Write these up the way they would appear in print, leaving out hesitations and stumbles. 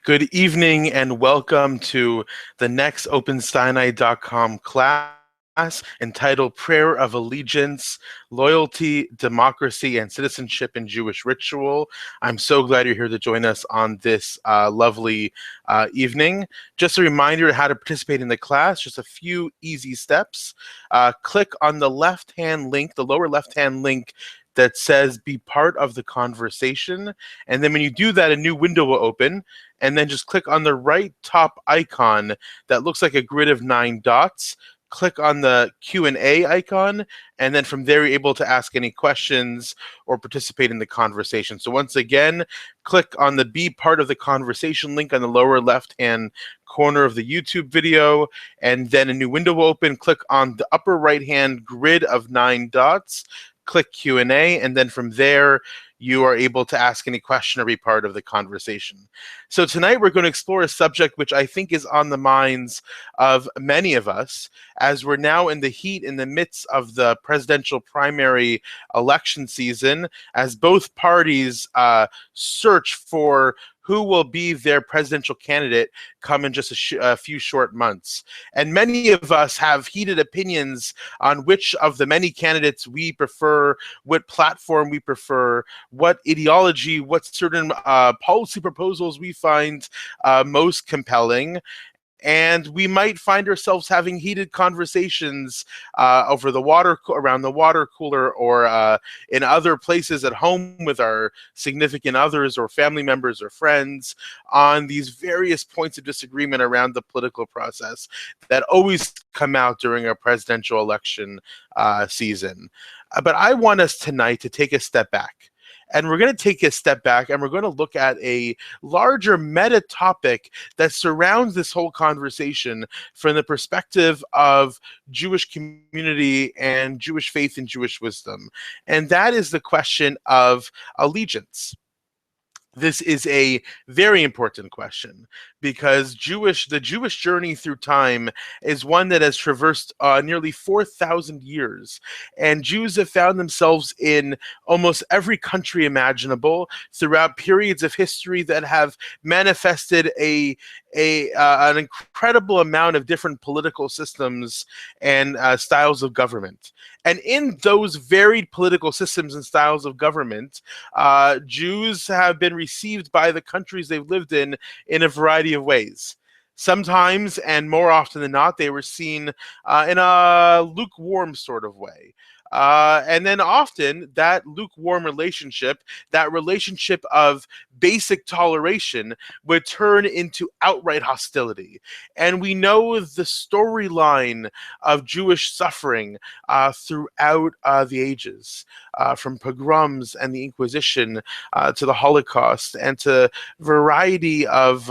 Good evening and welcome to the next OpenSinai.com class entitled Prayer of Allegiance, Loyalty, Democracy, and Citizenship in Jewish Ritual. I'm so glad you're here to join us on this lovely evening. Just a reminder of how to participate in the class, just a few easy steps. Click on the left-hand link, the lower left-hand link that says be part of the conversation. And then when you do that, a new window will open. And then just click on the right top icon that looks like a grid of 9 dots. Click on the Q&A icon, and then from there you're able to ask any questions or participate in the conversation. So once again, click on the Be Part of the Conversation link on the lower left-hand corner of the YouTube video, and then a new window will open. Click on the upper right-hand grid of 9 dots, click Q&A, and then from there you are able to ask any question or be part of the conversation. So tonight we're going to explore a subject which I think is on the minds of many of us as we're now in the midst of the presidential primary election season, as both parties search for who will be their presidential candidate come in just a few short months. And many of us have heated opinions on which of the many candidates we prefer, what platform we prefer, what ideology, what certain policy proposals we find most compelling. And we might find ourselves having heated conversations over around the water cooler, or in other places at home with our significant others or family members or friends on these various points of disagreement around the political process that always come out during a presidential election season. But I want us tonight to take a step back. And we're going to take a step back and we're going to look at a larger meta topic that surrounds this whole conversation from the perspective of Jewish community and Jewish faith and Jewish wisdom. And that is the question of allegiance. This is a very important question because the Jewish journey through time is one that has traversed nearly 4,000 years. And Jews have found themselves in almost every country imaginable throughout periods of history that have manifested an incredible amount of different political systems and styles of government. And in those varied political systems and styles of government, Jews have been received by the countries they've lived in a variety of ways. Sometimes, and more often than not, they were seen in a lukewarm sort of way. And then often that lukewarm relationship, that relationship of basic toleration, would turn into outright hostility. And we know the storyline of Jewish suffering throughout the ages, from pogroms and the Inquisition to the Holocaust, and to variety of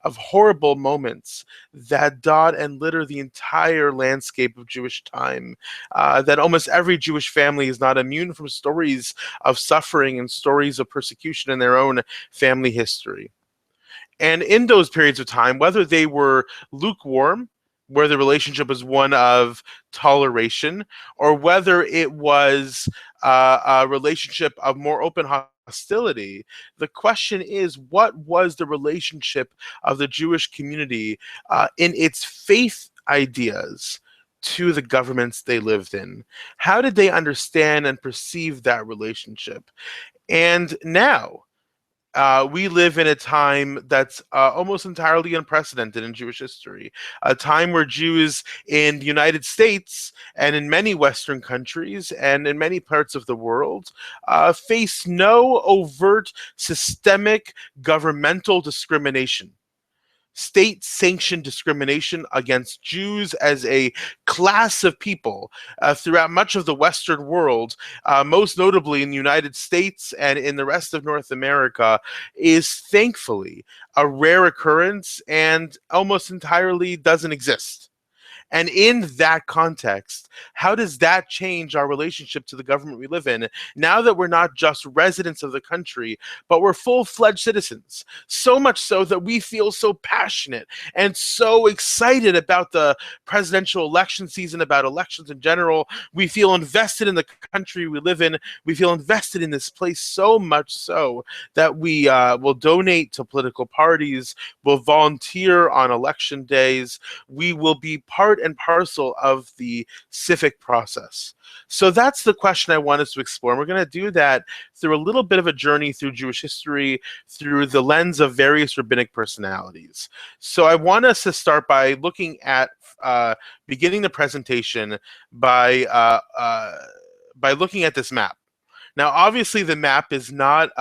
horrible moments that dot and litter the entire landscape of Jewish time, that almost every Jewish family is not immune from stories of suffering and stories of persecution in their own family history. And in those periods of time, whether they were lukewarm, where the relationship was one of toleration, or whether it was a relationship of more open hostility, the question is, what was the relationship of the Jewish community in its faith ideas to the governments they lived in? How did they understand and perceive that relationship? And now, we live in a time that's almost entirely unprecedented in Jewish history, a time where Jews in the United States and in many Western countries and in many parts of the world face no overt systemic governmental discrimination. State-sanctioned discrimination against Jews as a class of people throughout much of the Western world, most notably in the United States and in the rest of North America, is thankfully a rare occurrence and almost entirely doesn't exist. And in that context, how does that change our relationship to the government we live in now that we're not just residents of the country, but we're full-fledged citizens? So much so that we feel so passionate and so excited about the presidential election season, about elections in general. We feel invested in the country we live in. We feel invested in this place so much so that we will donate to political parties, will volunteer on election days. We will be part and parcel of the civic process. So that's the question I want us to explore. And we're going to do that through a little bit of a journey through Jewish history, through the lens of various rabbinic personalities. So I want us to start by looking at beginning the presentation by looking at this map. Now, obviously, the map is not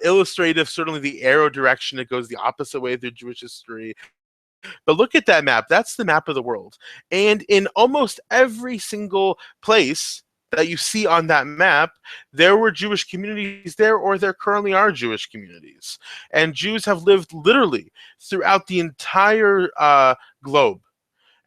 illustrative. Certainly, the arrow direction, it goes the opposite way through Jewish history. But look at that map. That's the map of the world. And in almost every single place that you see on that map, there were Jewish communities there, or there currently are Jewish communities. And Jews have lived literally throughout the entire globe.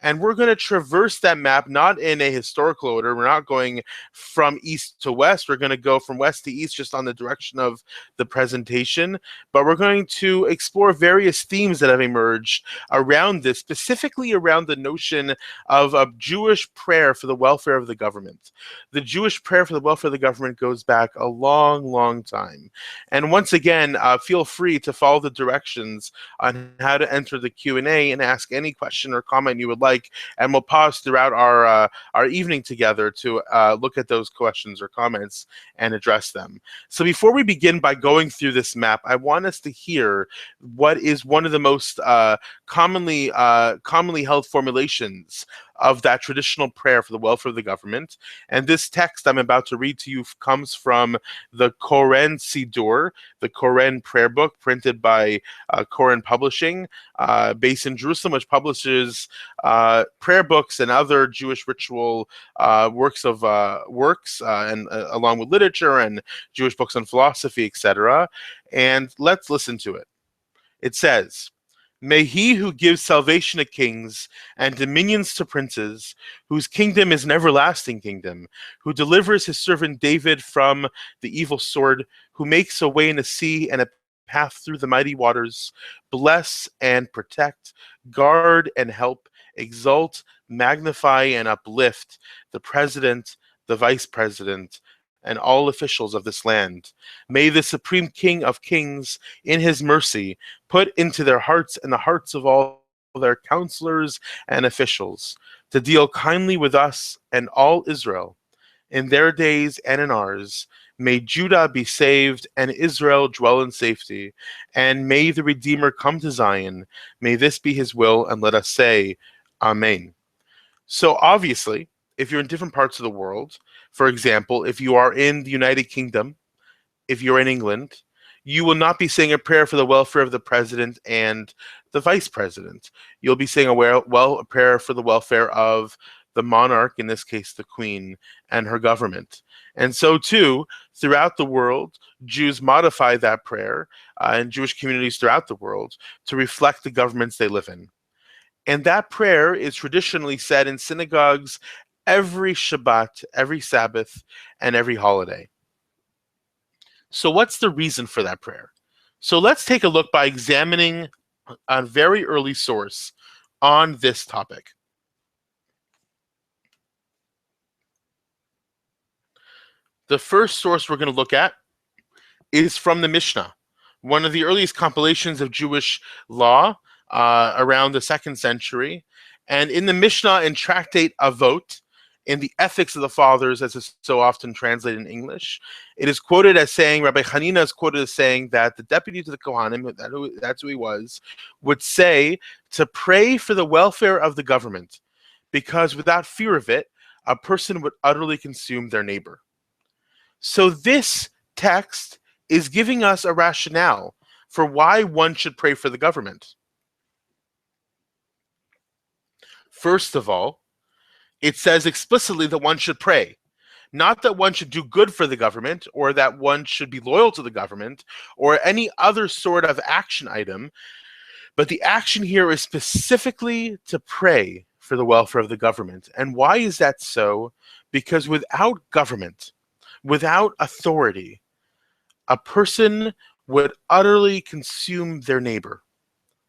And we're going to traverse that map not in a historical order. We're not going from east to west. We're going to go from west to east just on the direction of the presentation. But we're going to explore various themes that have emerged around this, specifically around the notion of a Jewish prayer for the welfare of the government. The Jewish prayer for the welfare of the government goes back a long, long time. And once again, feel free to follow the directions on how to enter the Q&A and ask any question or comment you would like. And we'll pause throughout our evening together to look at those questions or comments and address them. So before we begin by going through this map, I want us to hear what is one of the most commonly held formulations of that traditional prayer for the welfare of the government. And this text I'm about to read to you comes from the Koren Sidur, the Koren prayer book, printed by Koren Publishing, based in Jerusalem, which publishes prayer books and other Jewish ritual works, and along with literature and Jewish books on philosophy, etc. And let's listen to it. It says, "May he who gives salvation to kings and dominions to princes, whose kingdom is an everlasting kingdom, who delivers his servant David from the evil sword, who makes a way in the sea and a path through the mighty waters, bless and protect, guard and help, exalt, magnify and uplift the president, the vice president, and all officials of this land. May the Supreme King of Kings, in his mercy, put into their hearts and the hearts of all their counselors and officials, to deal kindly with us and all Israel. In their days and in ours, may Judah be saved and Israel dwell in safety. And may the Redeemer come to Zion. May this be his will, and let us say, Amen." So obviously, if you're in different parts of the world, for example, if you are in the United Kingdom, if you're in England, you will not be saying a prayer for the welfare of the president and the vice president. You'll be saying a prayer for the welfare of the monarch, in this case the Queen, and her government. And so too, throughout the world, Jews modify that prayer in Jewish communities throughout the world to reflect the governments they live in. And that prayer is traditionally said in synagogues every Shabbat, every Sabbath, and every holiday. So what's the reason for that prayer? So let's take a look by examining a very early source on this topic. The first source we're going to look at is from the Mishnah, one of the earliest compilations of Jewish law around the 2nd century. And in the Mishnah and Tractate Avot, in the Ethics of the Fathers, as is so often translated in English, it is quoted as saying, Rabbi Hanina is quoted as saying that the deputy to the Kohanim, that's who he was, would say to pray for the welfare of the government, because without fear of it, a person would utterly consume their neighbor. So this text is giving us a rationale for why one should pray for the government. First of all, it says explicitly that one should pray. Not that one should do good for the government, or that one should be loyal to the government, or any other sort of action item, but the action here is specifically to pray for the welfare of the government. And why is that so? Because without government, without authority, a person would utterly consume their neighbor.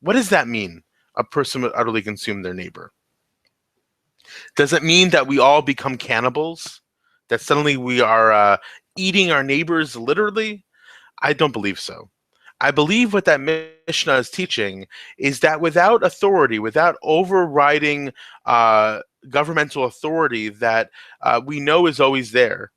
What does that mean? A person would utterly consume their neighbor. Does it mean that we all become cannibals? That suddenly we are eating our neighbors literally? I don't believe so. I believe what that Mishnah is teaching is that without authority, without overriding governmental authority that we know is always there,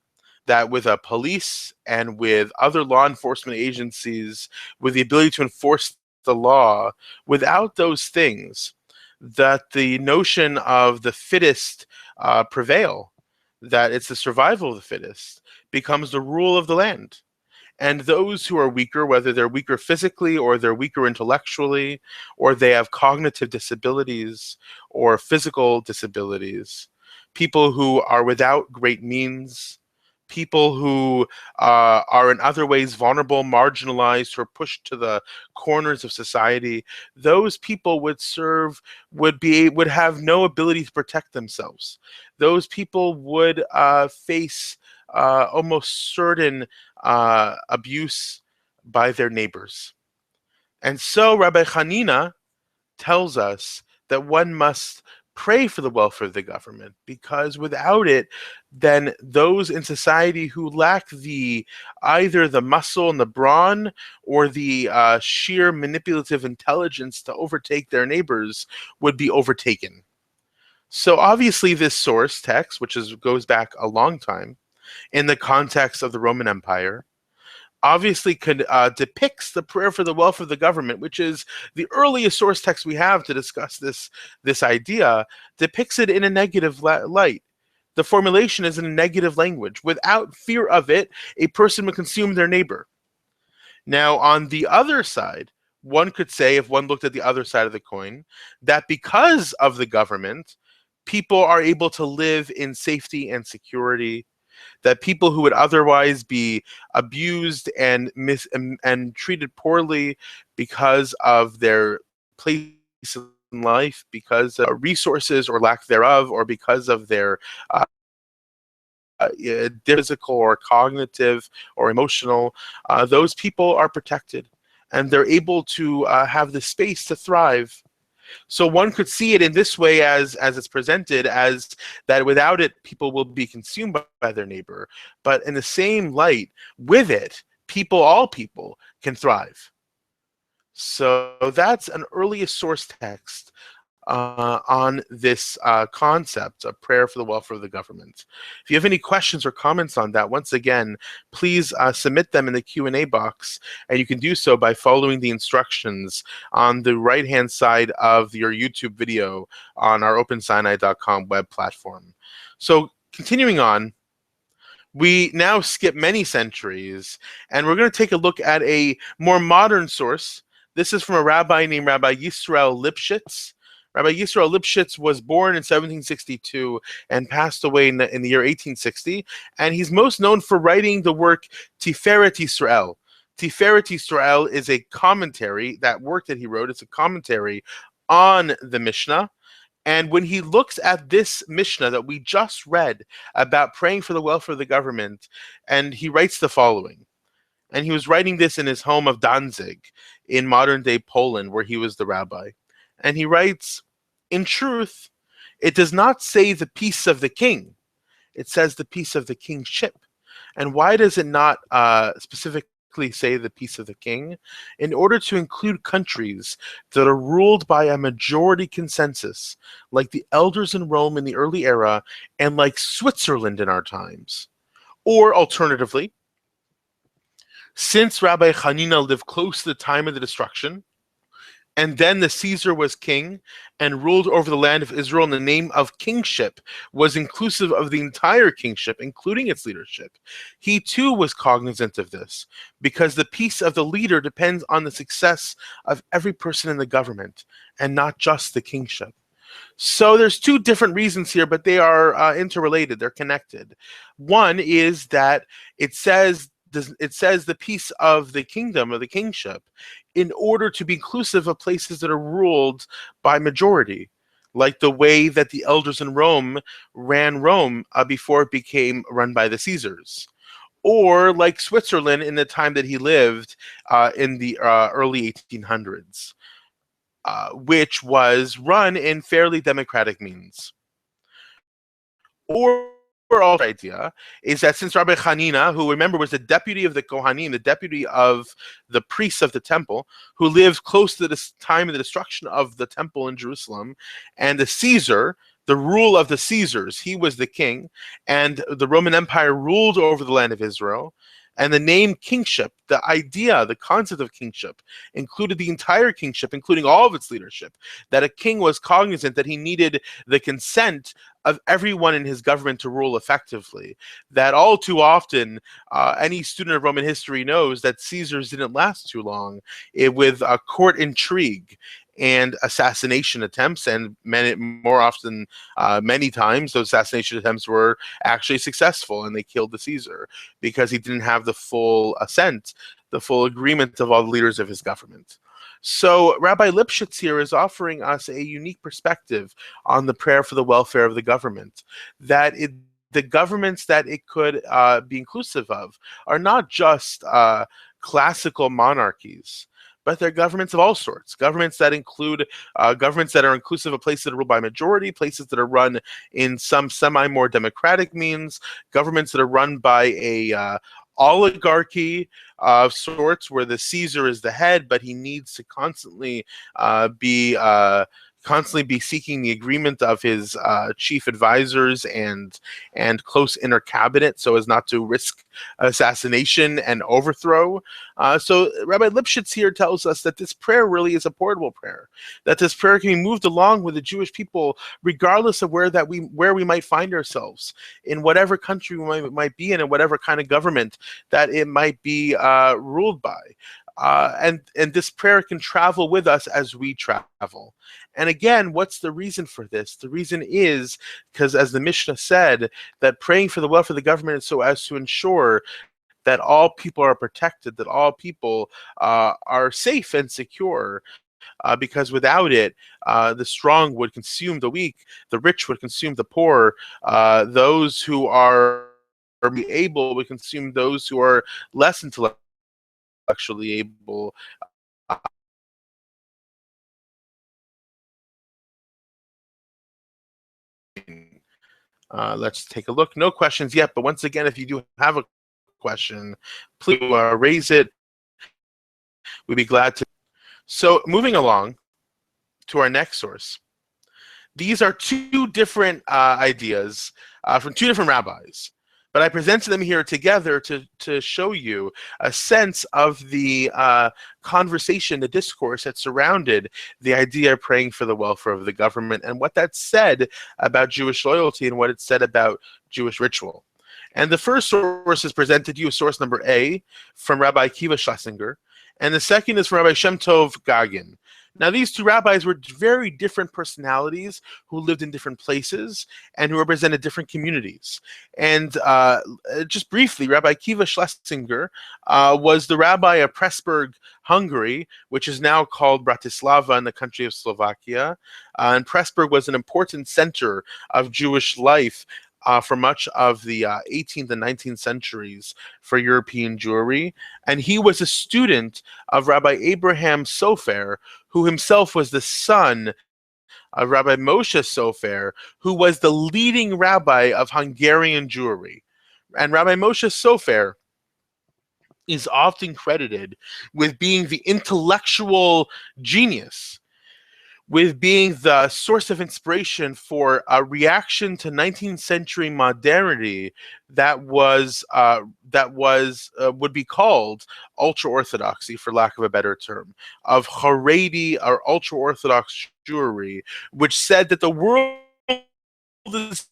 that with a police and with other law enforcement agencies, with the ability to enforce the law, without those things, that the notion of the fittest prevail, that it's the survival of the fittest, becomes the rule of the land. And those who are weaker, whether they're weaker physically or they're weaker intellectually, or they have cognitive disabilities or physical disabilities, people who are without great means, people who are in other ways vulnerable, marginalized, or pushed to the corners of society, those people would have no ability to protect themselves. Those people would face almost certain abuse by their neighbors. And so Rabbi Hanina tells us that one must pray for the welfare of the government, because without it, then those in society who lack either the muscle and the brawn or the sheer manipulative intelligence to overtake their neighbors would be overtaken. So obviously this source text, which goes back a long time, in the context of the Roman Empire, obviously depicts the prayer for the welfare of the government, which is the earliest source text we have to discuss this idea, depicts it in a negative light. The formulation is in a negative language. Without fear of it, a person would consume their neighbor. Now, on the other side, one could say, if one looked at the other side of the coin, that because of the government, people are able to live in safety and security, that people who would otherwise be abused and treated poorly because of their place in life, because of resources or lack thereof, or because of their physical or cognitive or emotional, those people are protected and they're able to have the space to thrive. So one could see it in this way, as it's presented, as that without it, people will be consumed by their neighbor. But in the same light, with it, all people can thrive. So that's an earliest source text on this concept of prayer for the welfare of the government. If you have any questions or comments on that, once again, please submit them in the Q&A box, and you can do so by following the instructions on the right-hand side of your YouTube video on our OpenSinai.com web platform. So continuing on, we now skip many centuries, and we're going to take a look at a more modern source. This is from a rabbi named Rabbi Yisrael Lipschitz. Rabbi Yisrael Lipschitz was born in 1762 and passed away in the year 1860, and he's most known for writing the work Tiferet Yisrael. Tiferet Yisrael is a commentary, that work that he wrote, it's a commentary on the Mishnah. And when he looks at this Mishnah that we just read about praying for the welfare of the government, and he writes the following. And he was writing this in his home of Danzig in modern-day Poland, where he was the rabbi. And he writes, in truth, it does not say the peace of the king. It says the peace of the kingship. And why does it not specifically say the peace of the king? In order to include countries that are ruled by a majority consensus, like the elders in Rome in the early era, and like Switzerland in our times. Or alternatively, since Rabbi Hanina lived close to the time of the destruction, and then the Caesar was king and ruled over the land of Israel, and the name of kingship was inclusive of the entire kingship, including its leadership. He too was cognizant of this, because the peace of the leader depends on the success of every person in the government, and not just the kingship. So there's two different reasons here, but they are interrelated, they're connected. One is that it says the peace of the kingdom, of the kingship, in order to be inclusive of places that are ruled by majority, like the way that the elders in Rome ran Rome before it became run by the Caesars, or like Switzerland in the time that he lived in the early 1800s, which was run in fairly democratic means. Or idea is that since Rabbi Hanina, who remember was the deputy of the Kohanim, the deputy of the priests of the temple, who lived close to the time of the destruction of the temple in Jerusalem, and the Caesar, the rule of the Caesars, he was the king, and the Roman Empire ruled over the land of Israel. And the name kingship, the idea, the concept of kingship, included the entire kingship, including all of its leadership, that a king was cognizant that he needed the consent of everyone in his government to rule effectively. That all too often, any student of Roman history knows that Caesars didn't last too long with court intrigue and assassination attempts, and more often, many times, those assassination attempts were actually successful, and they killed the Caesar because he didn't have the full assent, the full agreement of all the leaders of his government. So Rabbi Lipschitz here is offering us a unique perspective on the prayer for the welfare of the government, that the governments that it could be inclusive of are not just classical monarchies, but they're governments of all sorts. Governments that include governments that are inclusive of places that are ruled by majority, places that are run in some semi-more democratic means, governments that are run by a oligarchy of sorts where the Caesar is the head, but he needs to constantly be seeking the agreement of his chief advisors and close inner cabinet so as not to risk assassination and overthrow. So Rabbi Lipschitz here tells us that this prayer really is a portable prayer, that this prayer can be moved along with the Jewish people regardless of where we might find ourselves, in whatever country we might be in, and whatever kind of government that it might be ruled by. And this prayer can travel with us as we travel. And again, what's the reason for this? The reason is because, as the Mishnah said, that praying for the welfare of the government is so as to ensure that all people are protected, that all people are safe and secure. Because without it, the strong would consume the weak, the rich would consume the poor, those who are able would consume those who are less intellectually able. Let's take a look. No questions yet, but once again, if you do have a question, please raise it. We'd be glad to. So moving along to our next source. These are two different ideas from two different rabbis, but I presented them here together to show you a sense of the conversation, the discourse that surrounded the idea of praying for the welfare of the government and what that said about Jewish loyalty and what it said about Jewish ritual. And the first source is presented to you, source number A, from Rabbi Akiva Schlesinger, and the second is from Rabbi Shem Tov Gagin. Now, these two rabbis were very different personalities who lived in different places and who represented different communities. And just briefly, Rabbi Akiva Schlesinger was the rabbi of Pressburg, Hungary, which is now called Bratislava in the country of Slovakia. And Pressburg was an important center of Jewish life for much of the 18th and 19th centuries for European Jewry. And he was a student of Rabbi Abraham Sofer, who himself was the son of Rabbi Moshe Sofer, who was the leading rabbi of Hungarian Jewry. And Rabbi Moshe Sofer is often credited with being the intellectual genius, with being the source of inspiration for a reaction to 19th century modernity that would be called ultra-orthodoxy, for lack of a better term, of Haredi or ultra-orthodox Jewry, which said that the world is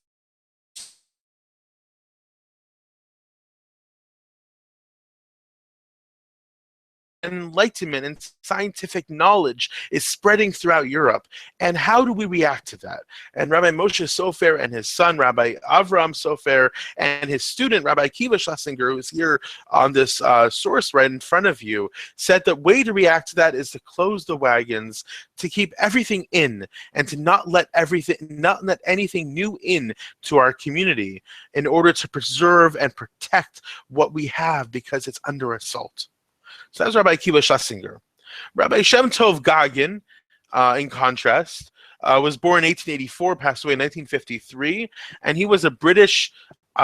enlightenment and scientific knowledge is spreading throughout Europe. And how do we react to that? And Rabbi Moshe Sofer and his son, Rabbi Avram Sofer, and his student, Rabbi Kiva Schlesinger, who's here on this source right in front of you, said the way to react to that is to close the wagons, to keep everything in, and to not let anything new in to our community in order to preserve and protect what we have because it's under assault. So that's Rabbi Kiva Schlesinger. Rabbi Shem Tov Gagin, in contrast, was born in 1884, passed away in 1953, and he was a British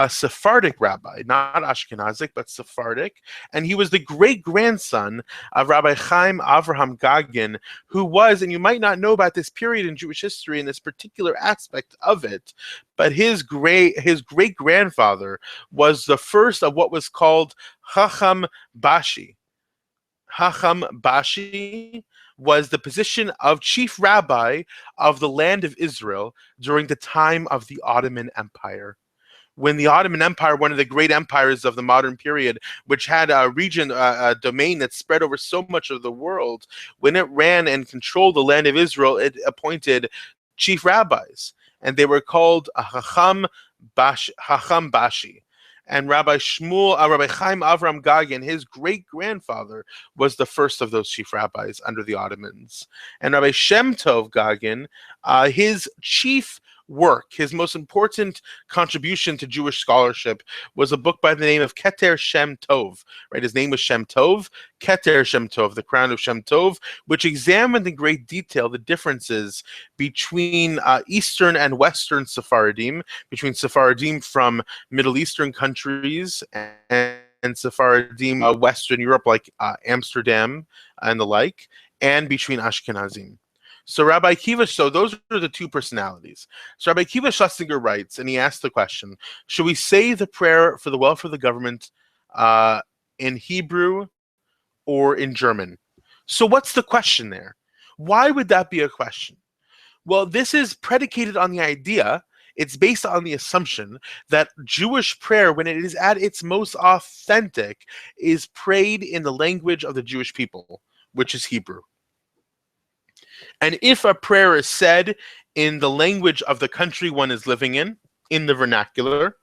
Sephardic rabbi, not Ashkenazic, but Sephardic, and he was the great-grandson of Rabbi Chaim Avraham Gagin, who was, and you might not know about this period in Jewish history and this particular aspect of it, but his great-grandfather was the first of what was called Chacham Bashi. Chacham Bashi was the position of chief rabbi of the land of Israel during the time of the Ottoman Empire. When the Ottoman Empire, one of the great empires of the modern period, which had a region, a domain that spread over so much of the world, when it ran and controlled the land of Israel, it appointed chief rabbis, and they were called Chacham Bashi. And Rabbi Chaim Avram Gagin, his great-grandfather, was the first of those chief rabbis under the Ottomans. And Rabbi Shem Tov Gagin, his chief work, his most important contribution to Jewish scholarship, was a book by the name of Keter Shem Tov. Right, his name was Shem Tov, Keter Shem Tov, the crown of Shem Tov, which examined in great detail the differences between Eastern and Western Sephardim, between Sephardim from Middle Eastern countries and Sephardim Western Europe, like Amsterdam and the like, and between Ashkenazim. So those are the two personalities. So Rabbi Kiva Schlesinger writes, and he asks the question, should we say the prayer for the welfare of the government in Hebrew or in German? So what's the question there? Why would that be a question? Well, this is predicated on the idea, it's based on the assumption that Jewish prayer, when it is at its most authentic, is prayed in the language of the Jewish people, which is Hebrew. And if a prayer is said in the language of the country one is living in the vernacular,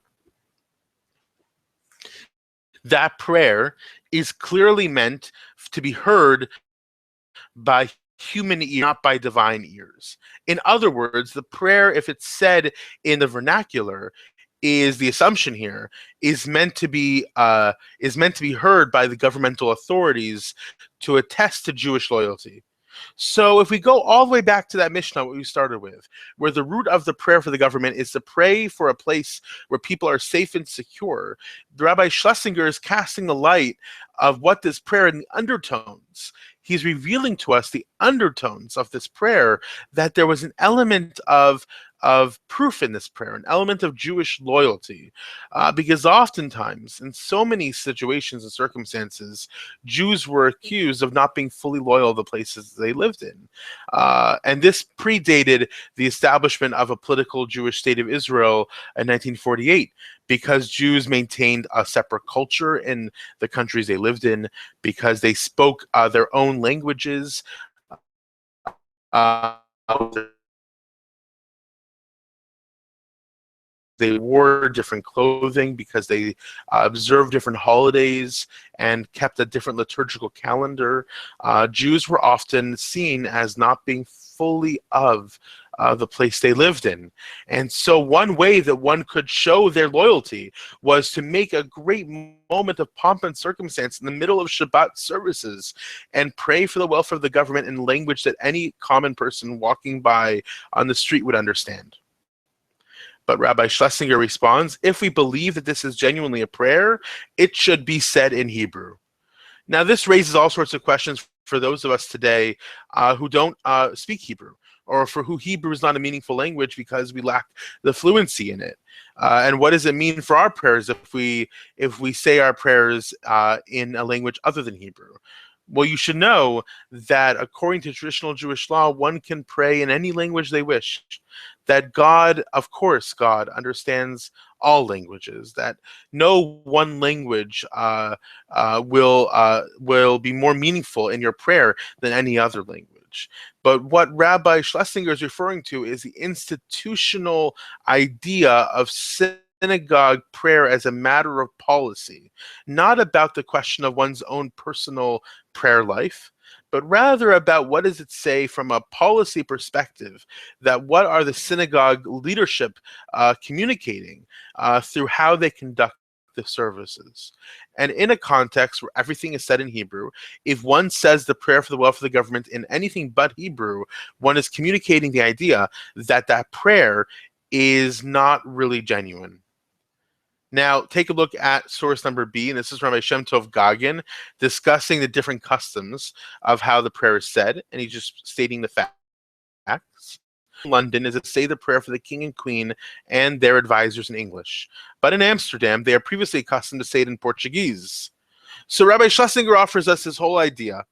that prayer is clearly meant to be heard by human ear, not by divine ears. In other words, the prayer, if it's said in the vernacular, is the assumption here is meant to be heard by the governmental authorities to attest to Jewish loyalty. So if we go all the way back to that Mishnah, what we started with, where the root of the prayer for the government is to pray for a place where people are safe and secure, the Rabbi Schlesinger is casting the light of what this prayer in the undertones. He's revealing to us the undertones of this prayer, that there was an element of proof in this prayer, an element of Jewish loyalty, because oftentimes, in so many situations and circumstances, Jews were accused of not being fully loyal to the places they lived in. And this predated the establishment of a political Jewish state of Israel in 1948, because Jews maintained a separate culture in the countries they lived in, because they spoke their own languages, they wore different clothing, because they observed different holidays and kept a different liturgical calendar. Jews were often seen as not being fully of the place they lived in. And so one way that one could show their loyalty was to make a great moment of pomp and circumstance in the middle of Shabbat services and pray for the welfare of the government in language that any common person walking by on the street would understand. But Rabbi Schlesinger responds, if we believe that this is genuinely a prayer, it should be said in Hebrew. Now, this raises all sorts of questions for those of us today who don't speak Hebrew, or for who Hebrew is not a meaningful language because we lack the fluency in it. And what does it mean for our prayers if we say our prayers in a language other than Hebrew? Well, you should know that according to traditional Jewish law, one can pray in any language they wish. That God, of course, God understands all languages, that no one language will be more meaningful in your prayer than any other language. But what Rabbi Schlesinger is referring to is the institutional idea of synagogue prayer as a matter of policy, not about the question of one's own personal prayer life, but rather about what does it say from a policy perspective, that what are the synagogue leadership communicating through how they conduct the services. And in a context where everything is said in Hebrew, if one says the prayer for the welfare of the government in anything but Hebrew, one is communicating the idea that that prayer is not really genuine. Now, take a look at source number B, and this is from Shem Tov Gagin, discussing the different customs of how the prayer is said, and he's just stating the facts. In London is to say the prayer for the king and queen and their advisors in English. But in Amsterdam, they are previously accustomed to say it in Portuguese. So Rabbi Schlesinger offers us this whole idea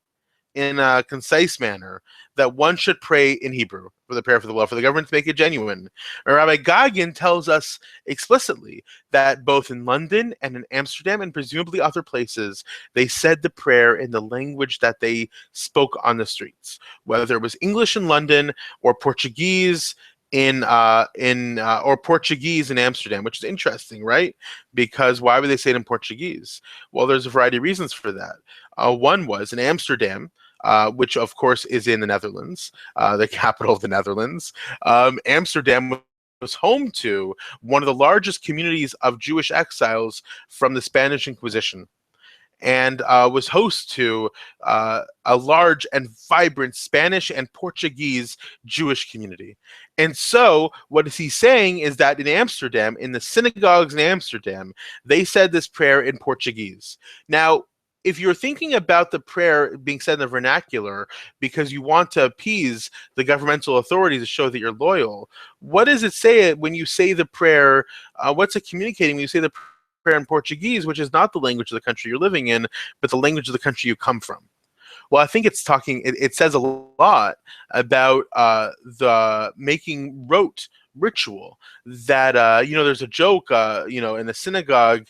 in a concise manner that one should pray in Hebrew for the prayer for the welfare of the government to make it genuine. Rabbi Gagin tells us explicitly that both in London and in Amsterdam and presumably other places, they said the prayer in the language that they spoke on the streets, whether it was English in London or Portuguese or Portuguese in Amsterdam, which is interesting, right? Because why would they say it in Portuguese? Well, there's a variety of reasons for that. One was in Amsterdam, which of course is in the Netherlands, the capital of the Netherlands. Amsterdam was home to one of the largest communities of Jewish exiles from the Spanish Inquisition, and was host to a large and vibrant Spanish and Portuguese Jewish community. And so what is he saying is that in Amsterdam, in the synagogues in Amsterdam, they said this prayer in Portuguese. Now, if you're thinking about the prayer being said in the vernacular because you want to appease the governmental authorities to show that you're loyal, what does it say when you say the prayer? What's it communicating when you say the prayer in Portuguese, which is not the language of the country you're living in, but the language of the country you come from? Well, I think it says a lot about the making rote ritual that, there's a joke, in the synagogue,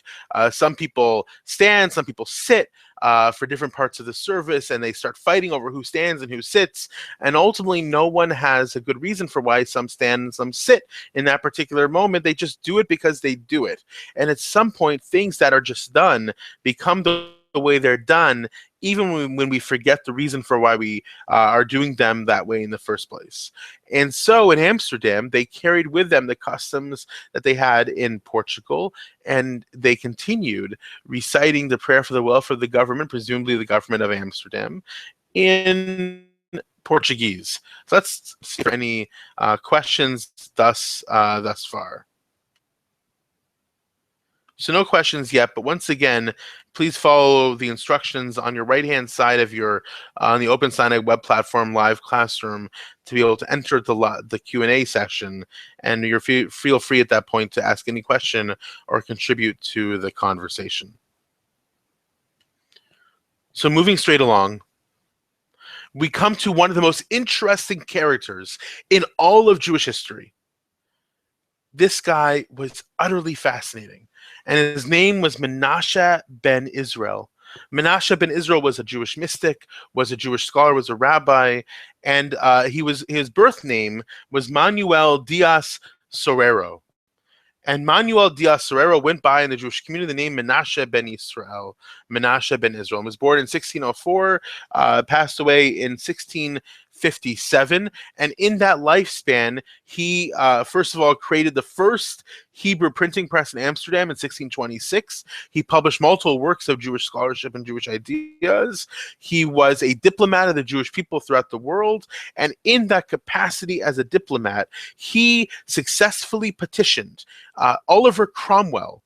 some people stand, some people sit for different parts of the service, and they start fighting over who stands and who sits. And ultimately, no one has a good reason for why some stand and some sit in that particular moment. They just do it because they do it. And at some point, things that are just done become the way they're done, even when we forget the reason for why we are doing them that way in the first place. And so in Amsterdam, they carried with them the customs that they had in Portugal, and they continued reciting the prayer for the welfare of the government, presumably the government of Amsterdam, in Portuguese. So let's see if there are any questions thus far. So no questions yet, but once again, please follow the instructions on your right-hand side of your on the Open Sinai web platform live classroom to be able to enter the Q&A session, and feel free at that point to ask any question or contribute to the conversation. So moving straight along, we come to one of the most interesting characters in all of Jewish history. This guy was utterly fascinating, and his name was Menashe ben Israel. Menashe ben Israel was a Jewish mystic, was a Jewish scholar, was a rabbi, and his birth name was Manuel Diaz Sorero. And Manuel Diaz Sorero went by in the Jewish community the name Menashe ben Israel, Menashe ben Israel. He was born in 1604, passed away in 1657. And in that lifespan, he, first of all, created the first Hebrew printing press in Amsterdam in 1626. He published multiple works of Jewish scholarship and Jewish ideas. He was a diplomat of the Jewish people throughout the world. And in that capacity as a diplomat, he successfully petitioned Oliver Cromwell,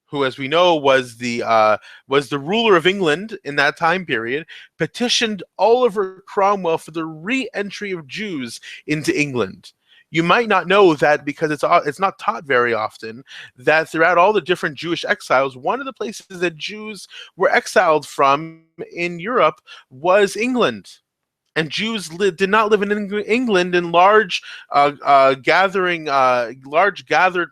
who, as we know, was the ruler of England in that time period, petitioned Oliver Cromwell for the re-entry of Jews into England. You might not know that because it's not taught very often that throughout all the different Jewish exiles, one of the places that Jews were exiled from in Europe was England. And Jews did not live in England in large gathered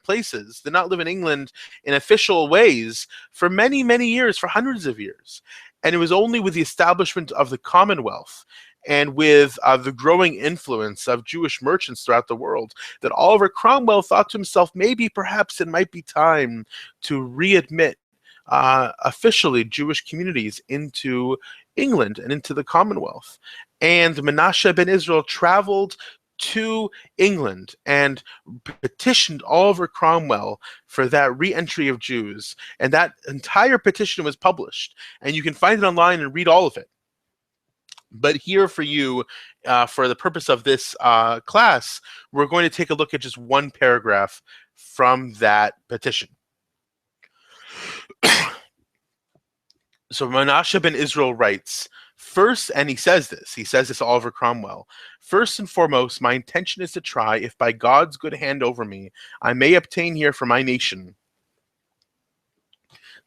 places. Did not live in England in official ways for many, many years, for hundreds of years. And it was only with the establishment of the Commonwealth and with the growing influence of Jewish merchants throughout the world that Oliver Cromwell thought to himself, maybe perhaps it might be time to readmit officially Jewish communities into England and into the Commonwealth. And Menashe ben Israel traveled to England and petitioned Oliver Cromwell for that re-entry of Jews. And that entire petition was published. And you can find it online and read all of it. But here for you, for the purpose of this class, we're going to take a look at just one paragraph from that petition. So Menashe ben Israel writes, first, and he says this to Oliver Cromwell, first and foremost, my intention is to try, if by God's good hand over me, I may obtain here for my nation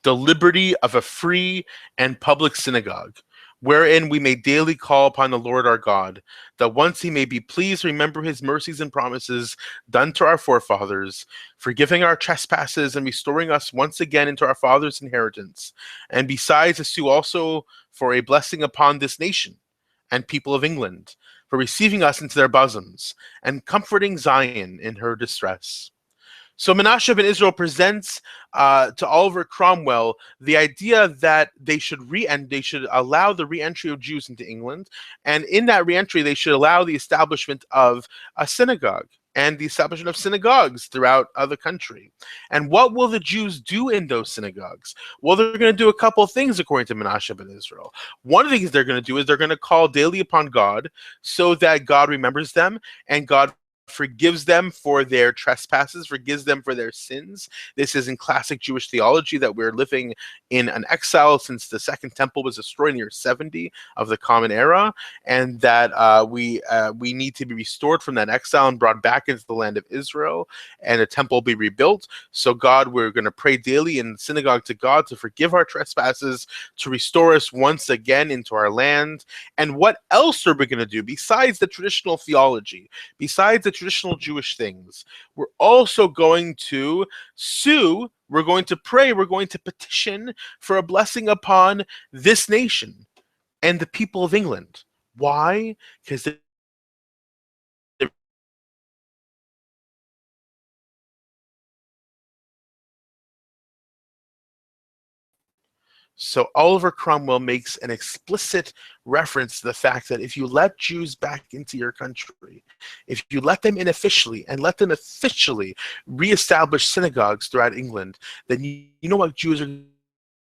the liberty of a free and public synagogue, wherein we may daily call upon the Lord our God, that once he may be pleased remember his mercies and promises done to our forefathers, forgiving our trespasses and restoring us once again into our father's inheritance, and besides to sue also for a blessing upon this nation and people of England, for receiving us into their bosoms, and comforting Zion in her distress. So Menashe ben Israel presents to Oliver Cromwell the idea that they should allow the re-entry of Jews into England, and in that re-entry they should allow the establishment of a synagogue and the establishment of synagogues throughout the country. And what will the Jews do in those synagogues? Well, they're going to do a couple of things according to Menashe ben Israel. One of the things they're going to do is they're going to call daily upon God so that God remembers them and God forgives them for their trespasses, forgives them for their sins. This is in classic Jewish theology that we're living in an exile since the Second Temple was destroyed in the year 70 of the Common Era, and that we need to be restored from that exile and brought back into the land of Israel, and the temple be rebuilt. So God, we're going to pray daily in the synagogue to God to forgive our trespasses, to restore us once again into our land. And what else are we going to do besides the traditional theology, besides the traditional Jewish things? We're also going to sue, we're going to pray, we're going to petition for a blessing upon this nation and the people of England. Why? Because so Oliver Cromwell makes an explicit reference to the fact that if you let Jews back into your country, if you let them in officially and let them officially reestablish synagogues throughout England, then you know what Jews are doing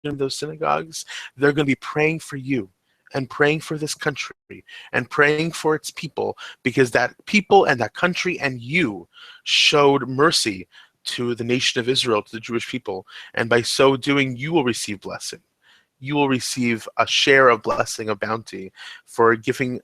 in those synagogues? They're going to be praying for you and praying for this country and praying for its people, because that people and that country and you showed mercy to the nation of Israel, to the Jewish people, and by so doing, you will receive blessing. You will receive a share of blessing, of bounty, for giving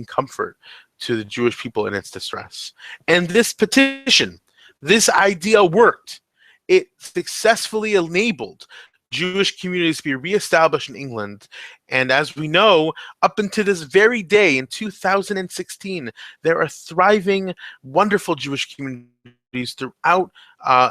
comfort to the Jewish people in its distress. And this petition, this idea worked. It successfully enabled Jewish communities to be reestablished in England. And as we know, up until this very day in 2016, there are thriving, wonderful Jewish communities throughout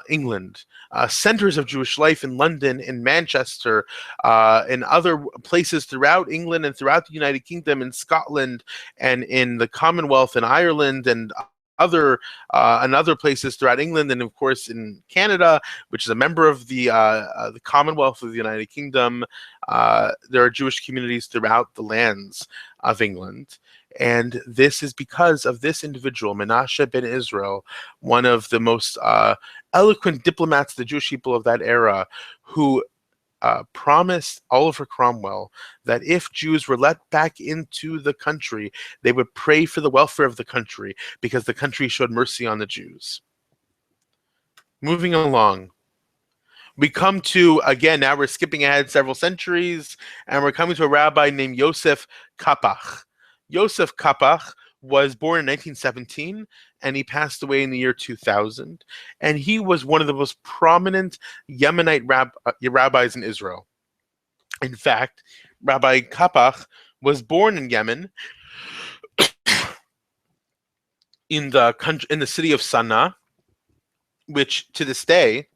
England, centers of Jewish life in London, in Manchester, in other places throughout England and throughout the United Kingdom, in Scotland, and in the Commonwealth in Ireland, and other places throughout England, and of course in Canada, which is a member of the Commonwealth of the United Kingdom. There are Jewish communities throughout the lands of England. And this is because of this individual, Menashe ben Israel, one of the most eloquent diplomats of the Jewish people of that era, who promised Oliver Cromwell that if Jews were let back into the country, they would pray for the welfare of the country because the country showed mercy on the Jews. Moving along, we come to, again, now we're skipping ahead several centuries, and we're coming to a rabbi named Yosef Kapach. Yosef Kapach was born in 1917, and he passed away in the year 2000. And he was one of the most prominent Yemenite rabbis in Israel. In fact, Rabbi Kapach was born in Yemen, in the city of Sanaa, which to this day,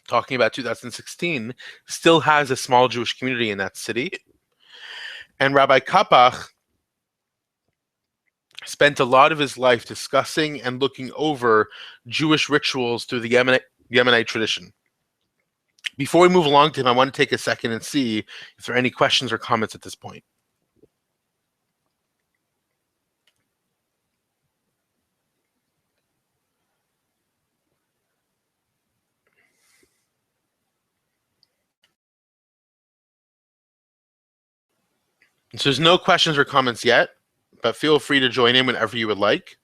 talking about 2016, still has a small Jewish community in that city. And Rabbi Kapach spent a lot of his life discussing and looking over Jewish rituals through the Yemenite tradition. Before we move along to him, I want to take a second and see if there are any questions or comments at this point. So there's no questions or comments yet, but feel free to join in whenever you would like.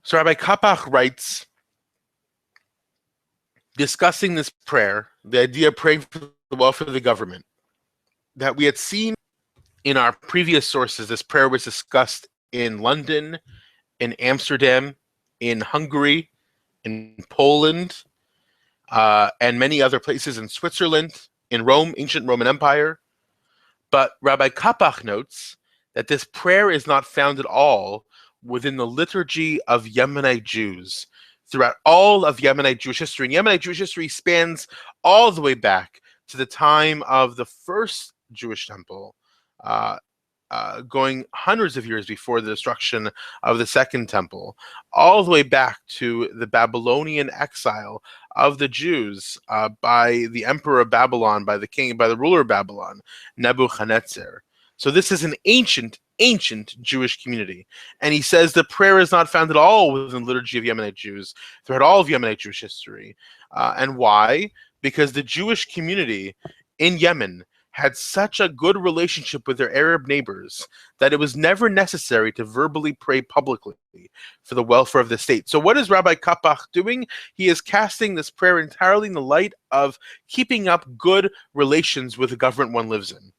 So Rabbi Kapach writes, discussing this prayer, the idea of praying for the welfare of the government, that we had seen in our previous sources, this prayer was discussed in London, in Amsterdam, in Hungary, in Poland, and many other places in Switzerland, in Rome, ancient Roman Empire. But Rabbi Kapach notes that this prayer is not found at all within the liturgy of Yemenite Jews throughout all of Yemenite Jewish history. And Yemenite Jewish history spans all the way back to the time of the first Jewish temple, going hundreds of years before the destruction of the second temple, all the way back to the Babylonian exile of the Jews by the emperor of Babylon, by the ruler of Babylon, Nebuchadnezzar. So this is an ancient Jewish community. And he says the prayer is not found at all within the liturgy of Yemenite Jews throughout all of Yemenite Jewish history. And why? Because the Jewish community in Yemen had such a good relationship with their Arab neighbors that it was never necessary to verbally pray publicly for the welfare of the state. So what is Rabbi Kapach doing? He is casting this prayer entirely in the light of keeping up good relations with the government one lives in.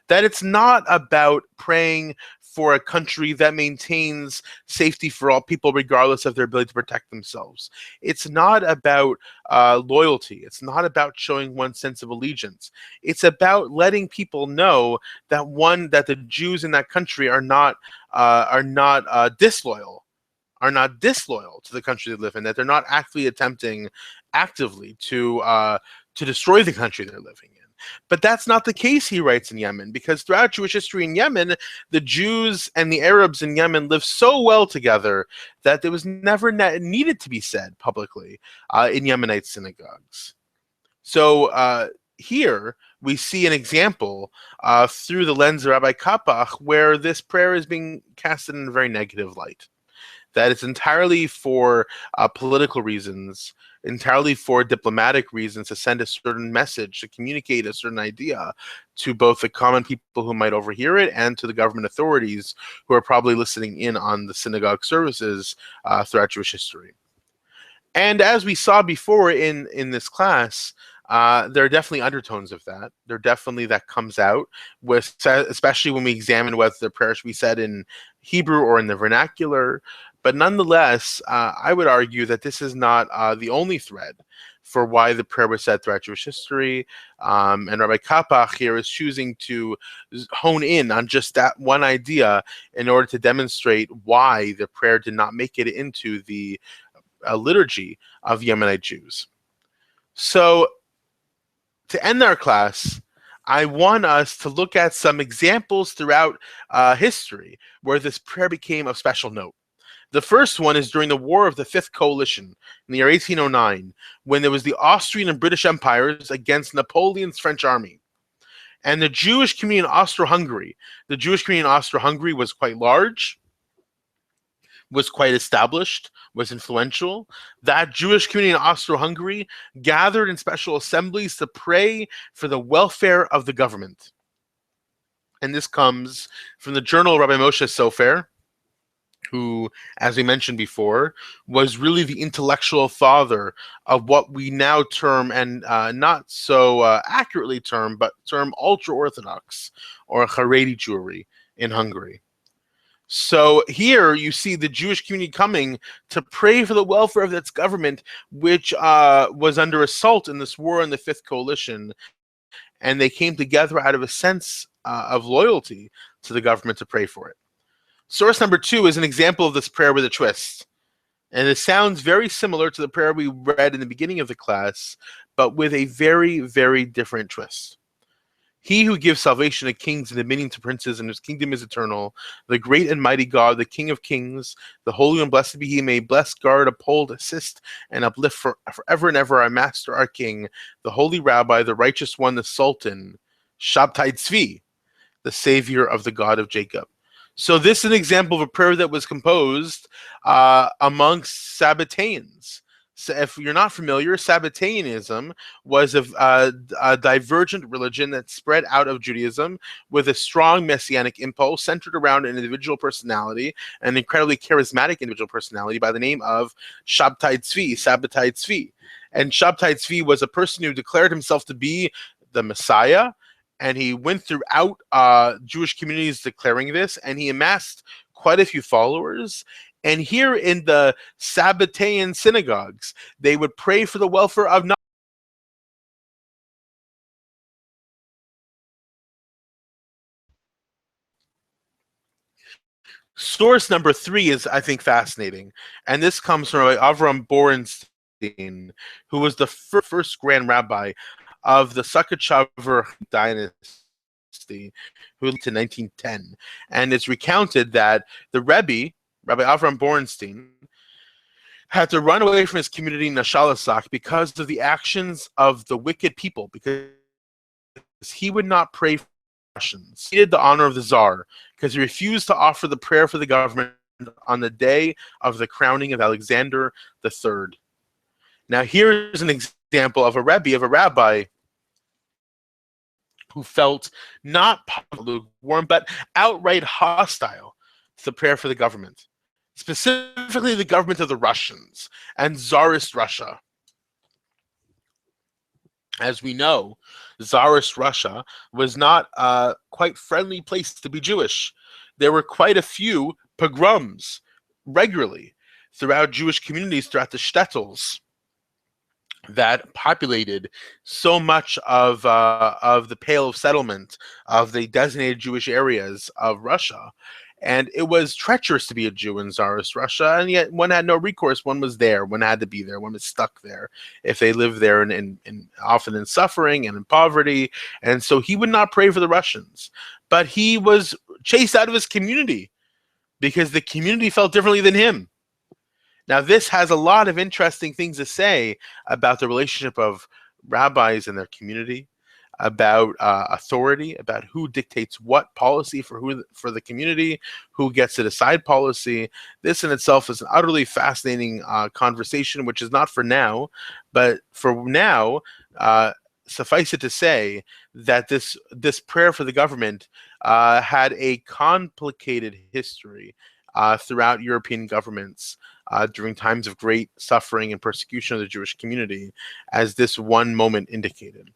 That it's not about praying for a country that maintains safety for all people, regardless of their ability to protect themselves. It's not about loyalty. It's not about showing one sense of allegiance. It's about letting people know that the Jews in that country are not disloyal. Are not disloyal to the country they live in. That they're not actively attempting to destroy the country they're living in. But that's not the case, he writes, in Yemen, because throughout Jewish history in Yemen, the Jews and the Arabs in Yemen lived so well together that there was never needed to be said publicly in Yemenite synagogues. So here we see an example through the lens of Rabbi Kapach where this prayer is being casted in a very negative light. That it's entirely for political reasons, entirely for diplomatic reasons, to send a certain message, to communicate a certain idea to both the common people who might overhear it and to the government authorities who are probably listening in on the synagogue services throughout Jewish history. And as we saw before in this class, there are definitely undertones of that. There definitely that comes out, especially when we examine whether the prayer should be said in Hebrew or in the vernacular. But nonetheless, I would argue that this is not the only thread for why the prayer was said throughout Jewish history. And Rabbi Kapach here is choosing to hone in on just that one idea in order to demonstrate why the prayer did not make it into the liturgy of Yemenite Jews. So to end our class, I want us to look at some examples throughout history where this prayer became of special note. The first one is during the War of the Fifth Coalition in the year 1809, when there was the Austrian and British empires against Napoleon's French army. And the Jewish community in Austro-Hungary, was quite large, was quite established, was influential. That Jewish community in Austro-Hungary gathered in special assemblies to pray for the welfare of the government. And this comes from the journal of Rabbi Moshe Sofer, who, as we mentioned before, was really the intellectual father of what we now term, and not so accurately term, but term ultra-Orthodox or Haredi Jewry in Hungary. So here you see the Jewish community coming to pray for the welfare of its government, which was under assault in this war in the Fifth Coalition, and they came together out of a sense of loyalty to the government to pray for it. Source number 2 is an example of this prayer with a twist. And it sounds very similar to the prayer we read in the beginning of the class, but with a very, very different twist. He who gives salvation to kings and dominion to princes, and whose kingdom is eternal, the great and mighty God, the King of kings, the holy and blessed be he, may bless, guard, uphold, assist, and uplift forever and ever our master, our king, the holy rabbi, the righteous one, the sultan, Shabtai Tzvi, the savior of the God of Jacob. So this is an example of a prayer that was composed amongst Sabbateans. So if you're not familiar, Sabbateanism was a divergent religion that spread out of Judaism with a strong messianic impulse centered around an individual personality, an incredibly charismatic individual personality by the name of Shabtai Tzvi. And Shabtai Tzvi was a person who declared himself to be the Messiah, and he went throughout Jewish communities declaring this, and he amassed quite a few followers. And here in the Sabbatean synagogues, they would pray for the welfare of not. Source number 3 is, I think, fascinating, and this comes from Avram Borenstein, who was the first grand rabbi of the Sakachaver dynasty, who lived to 1910. And it's recounted that the Rebbe, Rabbi Avram Borenstein, had to run away from his community in Nashalasak because of the actions of the wicked people, because he would not pray for Russians. He hated the honor of the Tsar because he refused to offer the prayer for the government on the day of the crowning of Alexander III. Now here's an example of a rabbi who felt not lukewarm, but outright hostile to the prayer for the government, specifically the government of the Russians and Tsarist Russia. As we know, Tsarist Russia was not a quite friendly place to be Jewish. There were quite a few pogroms regularly throughout Jewish communities, throughout the shtetls that populated so much of the Pale of Settlement of the designated Jewish areas of Russia. And it was treacherous to be a Jew in Tsarist Russia, and yet one had no recourse. One was there. One had to be there. One was stuck there if they lived there, and often in suffering and in poverty. And so he would not pray for the Russians. But he was chased out of his community because the community felt differently than him. Now, this has a lot of interesting things to say about the relationship of rabbis and their community, about authority, about who dictates what policy for the community, who gets to decide policy. This in itself is an utterly fascinating conversation, which is not for now, but for now, suffice it to say that this prayer for the government had a complicated history throughout European governments during times of great suffering and persecution of the Jewish community, as this one moment indicated.